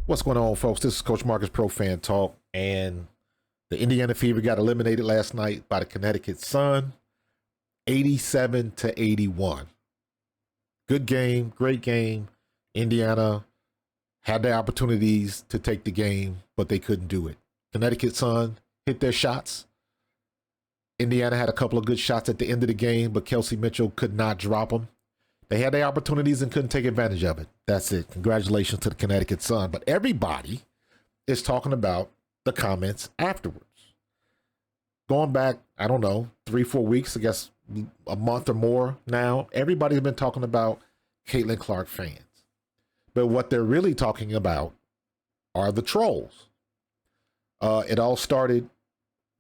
What's going on, folks? This is Coach Marcus Pro Fan Talk, and the Indiana Fever got eliminated last night by the Connecticut Sun, 87-81. Good game, great game. Indiana had their opportunities to take the game, but they couldn't do it. Connecticut Sun hit their shots. Indiana had a couple of good shots at the end of the game, but Kelsey Mitchell could not drop them. They had their opportunities and couldn't take advantage of it. That's it. Congratulations to the Connecticut Sun. But everybody is talking about the comments afterwards. Going back, I don't know, 3-4 weeks, I guess a month or more now, everybody's been talking about Caitlin Clark fans. But what they're really talking about are the trolls. It all started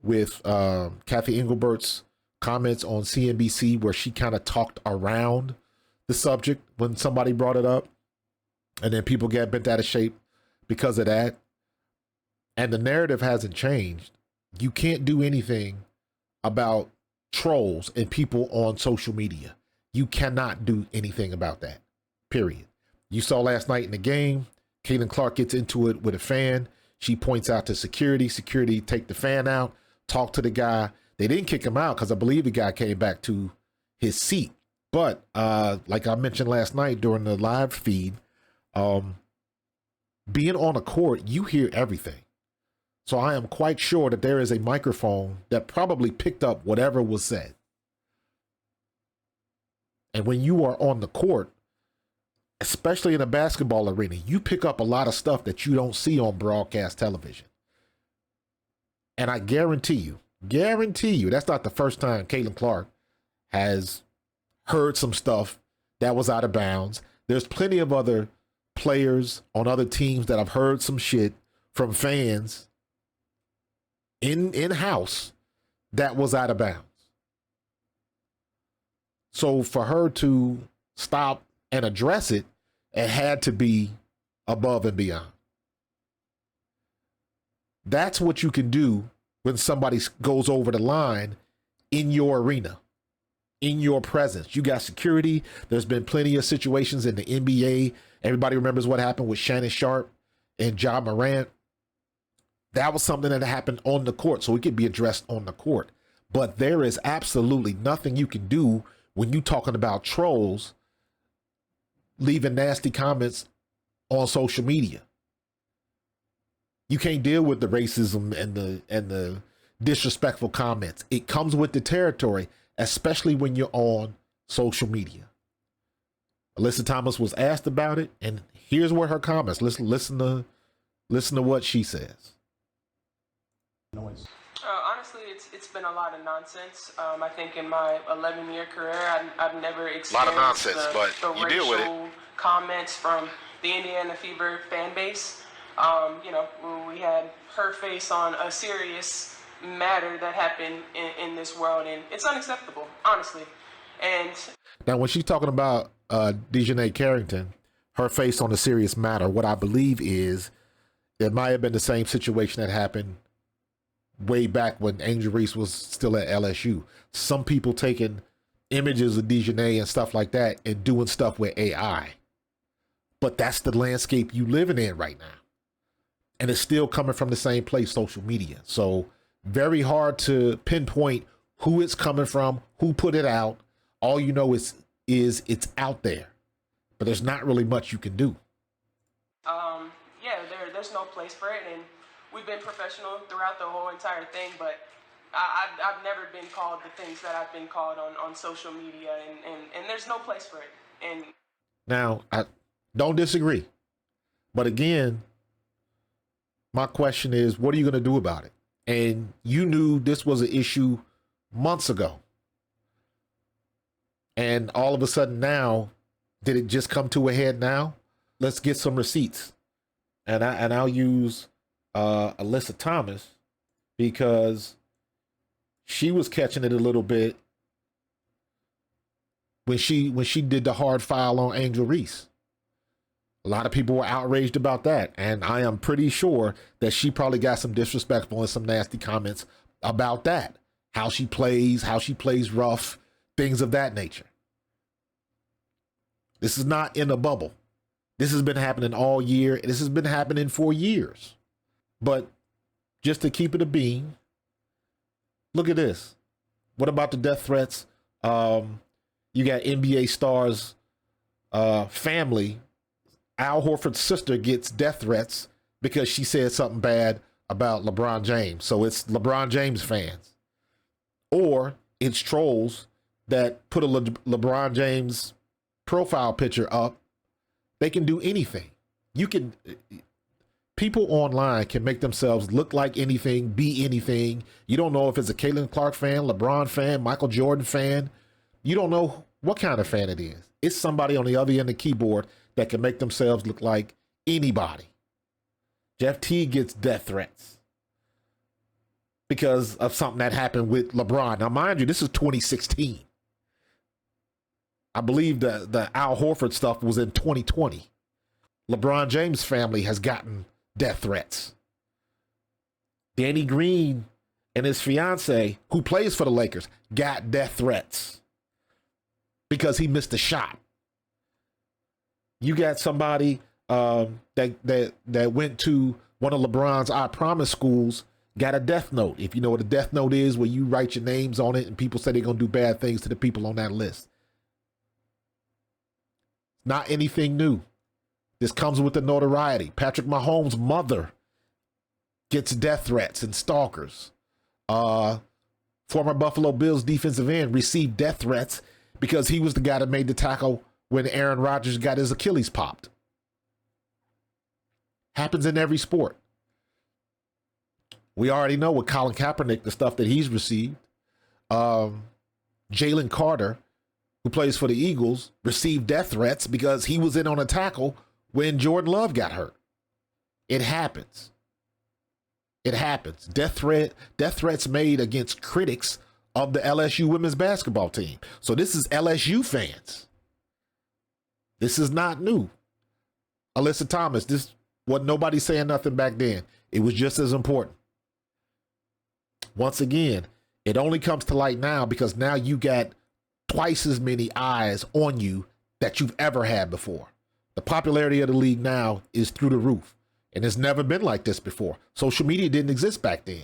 with Kathy Engelbert's comments on CNBC, where she kind of talked around the subject when somebody brought it up, and then people get bent out of shape because of that. And the narrative hasn't changed. You can't do anything about trolls and people on social media. You cannot do anything about that, period. You saw last night in the game, Caitlin Clark gets into it with a fan. She points out to security. Security take the fan out, talk to the guy. They didn't kick him out because I believe the guy came back to his seat. But like I mentioned last night during the live feed, being on a court, you hear everything. So I am quite sure that there is a microphone that probably picked up whatever was said. And when you are on the court, especially in a basketball arena, you pick up a lot of stuff that you don't see on broadcast television. And I guarantee you, that's not the first time Caitlin Clark has heard some stuff that was out of bounds. There's plenty of other players on other teams that have heard some shit from fans in-house that was out of bounds. So for her to stop and address it, it had to be above and beyond. That's what you can do when somebody goes over the line in your arena, in your presence. You got security. There's been plenty of situations in the NBA. Everybody remembers what happened with Shannon Sharp and Ja Morant. That was something that happened on the court, so it could be addressed on the court. But there is absolutely nothing you can do when you're talking about trolls leaving nasty comments on social media. You can't deal with the racism and the disrespectful comments. It comes with the territory, especially when you're on social media. Alyssa Thomas was asked about it, and here's what her comments. Listen to what she says. Honestly, it's been a lot of nonsense. I think in my 11-year career, I've never experienced A lot of nonsense, but you deal with it. Comments from the Indiana Fever fan base. We had her face on a serious matter that happened in this world, and it's unacceptable, honestly. And now, when she's talking about Dejanay Carrington, her face on a serious matter, what I believe is it might have been the same situation that happened way back when Angel Reese was still at LSU. Some people taking images of Dejanay and stuff like that and doing stuff with AI. But that's the landscape you living in right now. And it's still coming from the same place, social media. So very hard to pinpoint who it's coming from, who put it out. All you know is it's out there. But there's not really much you can do. There's no place for it, and we've been professional throughout the whole entire thing, but I've never been called the things that I've been called on social media, and there's no place for it. And now, I don't disagree. But again, my question is, what are you going to do about it? And you knew this was an issue months ago. And all of a sudden now, did it just come to a head now? Let's get some receipts. And I'll use Alyssa Thomas because she was catching it a little bit when she did the hard foul on Angel Reese. A lot of people were outraged about that, and I am pretty sure that she probably got some disrespectful and some nasty comments about that. How she plays rough, things of that nature. This is not in a bubble. This has been happening all year. This has been happening for years. But just to keep it a bean, look at this. What about the death threats? You got NBA stars family. Al Horford's sister gets death threats because she said something bad about LeBron James. So it's LeBron James fans. Or it's trolls that put a LeBron James profile picture up. They can do anything. People online can make themselves look like anything, be anything. You don't know if it's a Caitlin Clark fan, LeBron fan, Michael Jordan fan. You don't know what kind of fan it is. It's somebody on the other end of the keyboard that can make themselves look like anybody. Jeff Teague gets death threats because of something that happened with LeBron. Now, mind you, this is 2016. I believe the Al Horford stuff was in 2020. LeBron James' family has gotten death threats. Danny Green and his fiance, who plays for the Lakers, got death threats because he missed a shot. You got somebody that went to one of LeBron's I Promise schools, got a death note. If you know what a death note is, where you write your names on it and people say they're going to do bad things to the people on that list. Not anything new. This comes with the notoriety. Patrick Mahomes' mother gets death threats and stalkers. Former Buffalo Bills defensive end received death threats because he was the guy that made the tackle when Aaron Rodgers got his Achilles popped. Happens in every sport. We already know with Colin Kaepernick, the stuff that he's received. Jalen Carter, who plays for the Eagles, received death threats because he was in on a tackle when Jordan Love got hurt. It happens. It happens. Death threats made against critics of the LSU women's basketball team. So this is LSU fans. This is not new. Alyssa Thomas, this wasn't nobody saying nothing back then. It was just as important. Once again, it only comes to light now because now you got twice as many eyes on you that you've ever had before. The popularity of the league now is through the roof, and it's never been like this before. Social media didn't exist back then.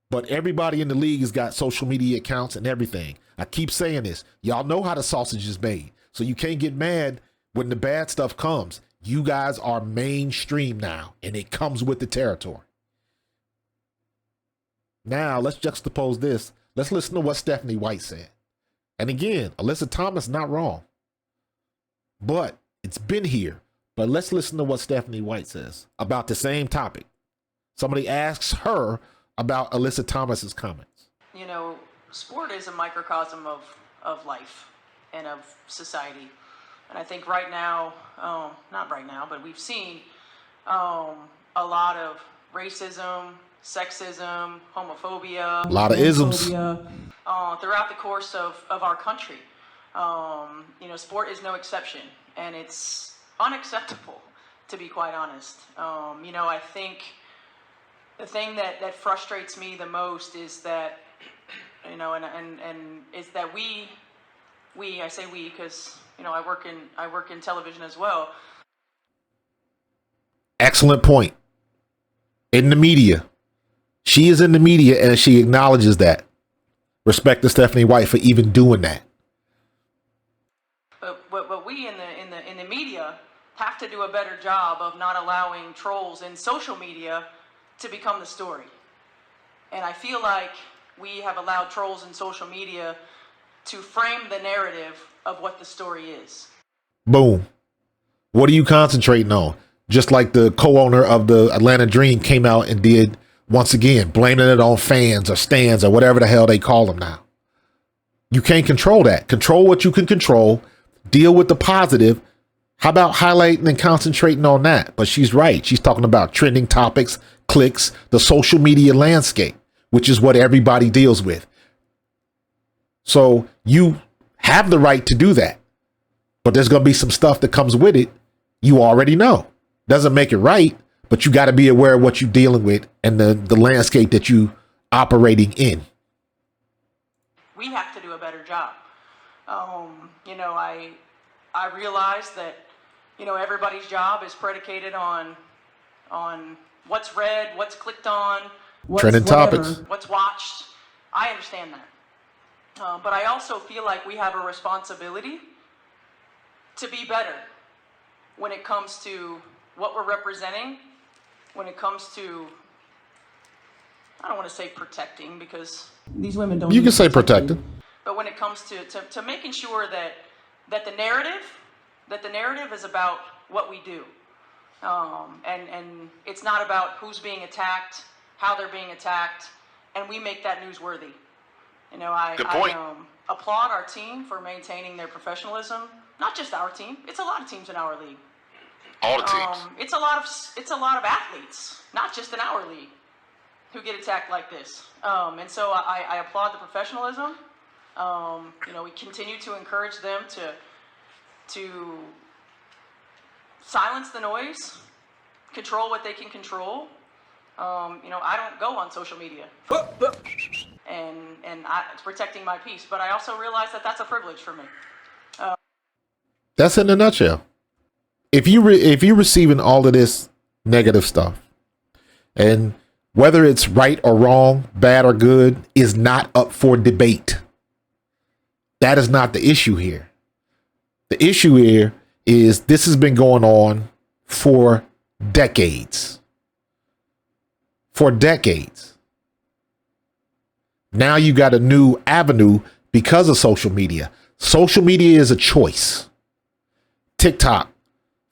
But everybody in the league has got social media accounts and everything. I keep saying this. Y'all know how the sausage is made, so you can't get mad when the bad stuff comes. You guys are mainstream now, and it comes with the territory. Now, let's juxtapose this. Let's listen to what Stephanie White said. And again, Alyssa Thomas not wrong. But it's been here. But let's listen to what Stephanie White says about the same topic. Somebody asks her about Alyssa Thomas's comments. You know, sport is a microcosm of life and of society. And I think right now, not right now, but we've seen a lot of racism, sexism, homophobia. A lot of isms. Throughout the course of our country. You know, sport is no exception, and it's unacceptable, to be quite honest. You know, I think the thing that frustrates me the most is that, you know, and is that I say we because, you know, I work in television as well. Excellent point. In the media. She is in the media and she acknowledges that. Respect to Stephanie White for even doing that. But we in the media have to do a better job of not allowing trolls in social media to become the story. And I feel like we have allowed trolls in social media to frame the narrative of what the story is. Boom. What are you concentrating on? Just like the co-owner of the Atlanta Dream came out and did, once again, blaming it on fans or stands or whatever the hell they call them now. You can't control that. Control what you can control. Deal with the positive. How about highlighting and concentrating on that? But she's right. She's talking about trending topics, clicks, the social media landscape, which is what everybody deals with. So you have the right to do that. But there's going to be some stuff that comes with it. You already know. Doesn't make it right, but you got to be aware of what you're dealing with and the landscape that you operating in. We have to do a better job. You know, I realize that, everybody's job is predicated on what's read, what's clicked on, Trending topics. what's watched. I understand that. But I also feel like we have a responsibility to be better when it comes to what we're representing, when it comes to, I don't want to say protecting, because these women don't. You can say protecting. But when it comes to making sure that the narrative is about what we do. And it's not about who's being attacked, how they're being attacked, and we make that newsworthy. I applaud our team for maintaining their professionalism. Not just our team; it's a lot of teams in our league. All the teams. It's a lot of athletes, not just in our league, who get attacked like this. And so I applaud the professionalism. We continue to encourage them to silence the noise, control what they can control. I don't go on social media, and it's protecting my peace. But I also realize that that's a privilege for me. That's in a nutshell. If you're receiving all of this negative stuff, and whether it's right or wrong, bad or good, is not up for debate. That is not the issue here. The issue here is this has been going on for decades. For decades. Now you got a new avenue because of social media. Social media is a choice. TikTok,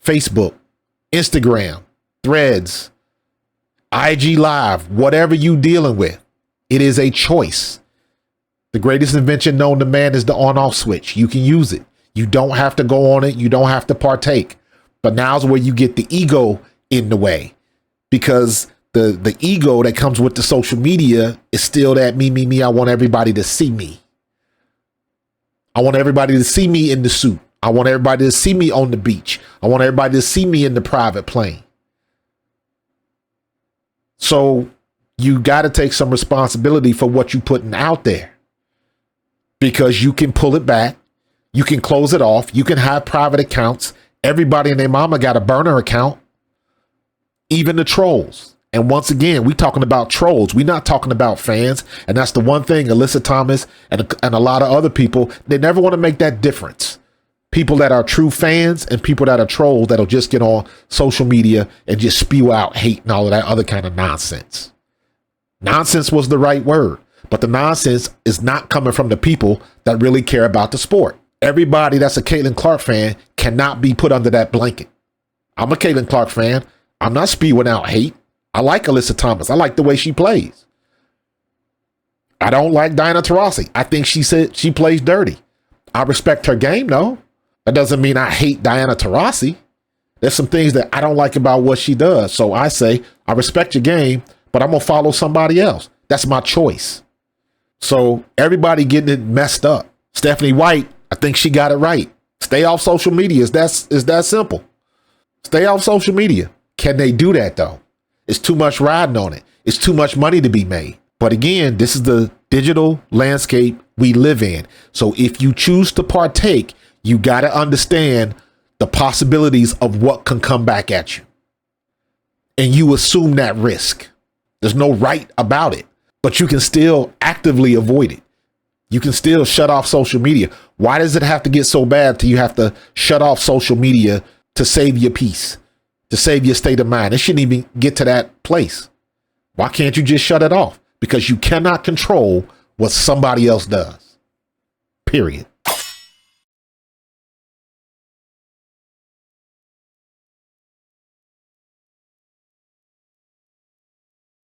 Facebook, Instagram, Threads, IG Live, whatever you dealing with, it is a choice. The greatest invention known to man is the on-off switch. You can use it. You don't have to go on it. You don't have to partake. But now's where you get the ego in the way, because the ego that comes with the social media is still that me. I want everybody to see me. I want everybody to see me in the suit. I want everybody to see me on the beach. I want everybody to see me in the private plane. So you got to take some responsibility for what you're putting out there, because you can pull it back. You can close it off. You can have private accounts. Everybody and their mama got a burner account, even the trolls. And once again, we talking about trolls. We're not talking about fans. And that's the one thing Alyssa Thomas and a lot of other people, they never want to make that difference. People that are true fans and people that are trolls that'll just get on social media and just spew out hate and all of that other kind of nonsense. Nonsense was the right word, but the nonsense is not coming from the people that really care about the sport. Everybody that's a Caitlin Clark fan cannot be put under that blanket. I'm a Caitlin Clark fan. I'm not spewing out hate. I like Alyssa Thomas. I like the way she plays. I don't like Diana Taurasi. I think she plays dirty. I respect her game, though. That doesn't mean I hate Diana Taurasi. There's some things that I don't like about what she does. So I say, I respect your game, but I'm going to follow somebody else. That's my choice. So everybody getting it messed up. Stephanie White, I think she got it right. Stay off social media. Is that simple? Stay off social media. Can they do that, though? It's too much riding on it. It's too much money to be made. But again, this is the digital landscape we live in. So if you choose to partake, you got to understand the possibilities of what can come back at you. And you assume that risk. There's no right about it, but you can still actively avoid it. You can still shut off social media. Why does it have to get so bad till you have to shut off social media to save your peace, to save your state of mind? It shouldn't even get to that place. Why can't you just shut it off? Because you cannot control what somebody else does. Period.